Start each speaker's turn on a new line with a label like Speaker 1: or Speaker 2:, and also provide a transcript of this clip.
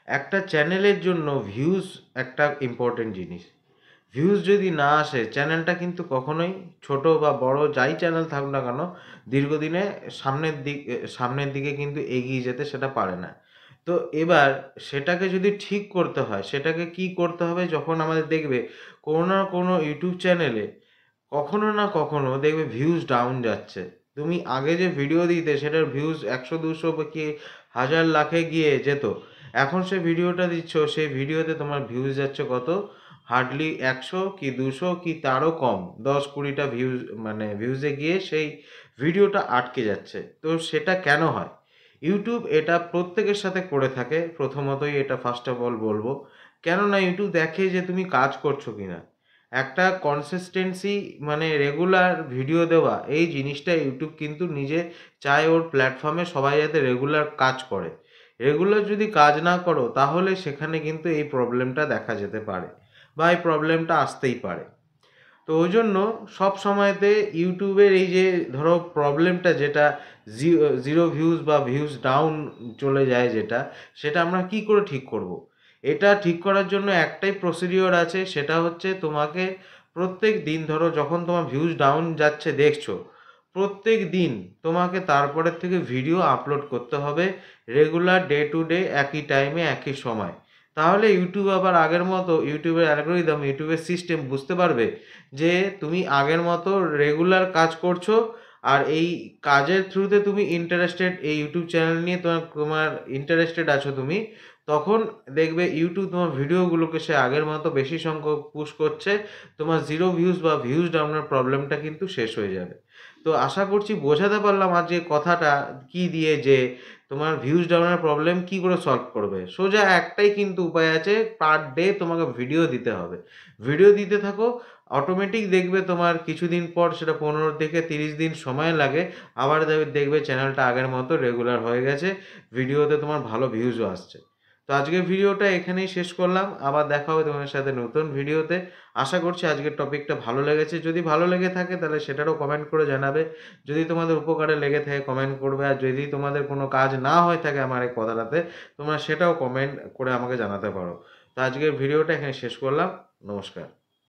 Speaker 1: একটা চ্যানেলের জন্য ভিউজ একটা ইম্পর্টেন্ট জিনিস। ভিউজ যদি না আসে চ্যানেলটা কিন্তু কখনোই ছোট বা বড় যাই চ্যানেল থাকুক না কেন দীর্ঘদিনে সামনের দিকে কিন্তু এগিয়ে যেতে সেটা পারে না। তো এবার সেটাকে যদি ঠিক করতে হয় সেটাকে কি করতে হবে, যখন আমাদের দেখবে কোনো না কোনো ইউটিউব চ্যানেলে কখনো না কখনো দেখবে ভিউজ ডাউন যাচ্ছে। তুমি আগে যে ভিডিও দিতে সেটার ভিউজ 100 200 বা কি হাজার লাখে গিয়ে যেত, এখন সে ভিডিওটা দিচ্ছ সেই ভিডিওতে তোমার ভিউজ যাচ্ছে কত, হার্ডলি 100 কি 200 কি তারও কম, 10 20টা ভিউজ মানে ভিউজে গিয়ে সেই ভিডিওটা আটকে যাচ্ছে। তো সেটা কেন হয়? ইউটিউব এটা প্রত্যেকের সাথে করে থাকে। প্রথমতই এটা ফার্স্ট অফ অল বলবো, কেননা ইউটিউব দেখে যে তুমি কাজ করছো কিনা। একটা কনসিস্টেন্সি মানে রেগুলার ভিডিও দেওয়া, এই জিনিসটা ইউটিউব কিন্তু নিজে চায় ওর প্ল্যাটফর্মে সবাই যাতে রেগুলার কাজ করে। রেগুলার যদি কাজ না করো তাহলে সেখানে কিন্তু এই প্রবলেমটা দেখা যেতে পারে বা এই প্রবলেমটা আসতেই পারে। তো ওই জন্য সব সময়তে ইউটিউবের এই যে ধরো প্রবলেমটা যেটা জিরো ভিউজ বা ভিউজ ডাউন চলে যায় যেটা, সেটা আমরা কি করে ঠিক করব? এটা ঠিক করার জন্য একটাই প্রসিডিওর আছে, সেটা হচ্ছে তোমাকে প্রত্যেক দিন ধরো যখন তোমার ভিউজ ডাউন যাচ্ছে দেখছো, প্রত্যেক দিন তোমাকে তারপরের থেকে ভিডিও আপলোড করতে হবে রেগুলার ডে টু ডে একই টাইমে একই সময়। তাহলে ইউটিউব আবার আগের মতো ইউটিউবের অ্যালগোরিদম ইউটিউবের সিস্টেম বুঝতে পারবে যে তুমি আগের মতো রেগুলার কাজ করছো আর এই কাজের থ্রুতে তুমি ইন্টারেস্টেড, এই ইউটিউব চ্যানেল নিয়ে তোমার তোমার ইন্টারেস্টেড আছো তুমি, তখন দেখবে ইউটিউব তোমার ভিডিওগুলোকে সে আগের মতো বেশি সংখ্যক পুশ করছে। তোমার জিরো ভিউজ বা ভিউজ ডাউনের প্রবলেমটা কিন্তু শেষ হয়ে যাবে। তো আশা করছি বোঝাতে পারলাম আজকে কথাটা কি দিয়ে, যে তোমার ভিউজ ডাউনের প্রবলেম কি করে সলভ করবে। সোজা একটাই কিন্তু উপায় আছে, পার ডে তোমাকে ভিডিও দিতে হবে। ভিডিও দিতে থাকো, অটোমেটিক দেখবে তোমার কিছুদিন পর, সেটা 15 থেকে 30 দিন সময় লাগে, আবার দেখবে চ্যানেলটা আগের মতো রেগুলার হয়ে গেছে, ভিডিওতে তোমার ভালো ভিউজও আসছে। তো আজকের ভিডিওটা এখানেই শেষ করলাম, আবার দেখা হবে তোমার সাথে নতুন ভিডিওতে। আশা করছি আজকের টপিকটা ভালো লেগেছে। যদি ভালো লেগে থাকে তাহলে সেটারও কমেন্ট করে জানাবে। যদি তোমাদের উপকারে লেগে থাকে কমেন্ট করবে, আর যদি তোমাদের কোনো কাজ না হয়ে থাকে আমার এই কথাটাতে, তোমরা সেটাও কমেন্ট করে আমাকে জানাতে পারো। তো আজকের ভিডিওটা এখানে শেষ করলাম। নমস্কার।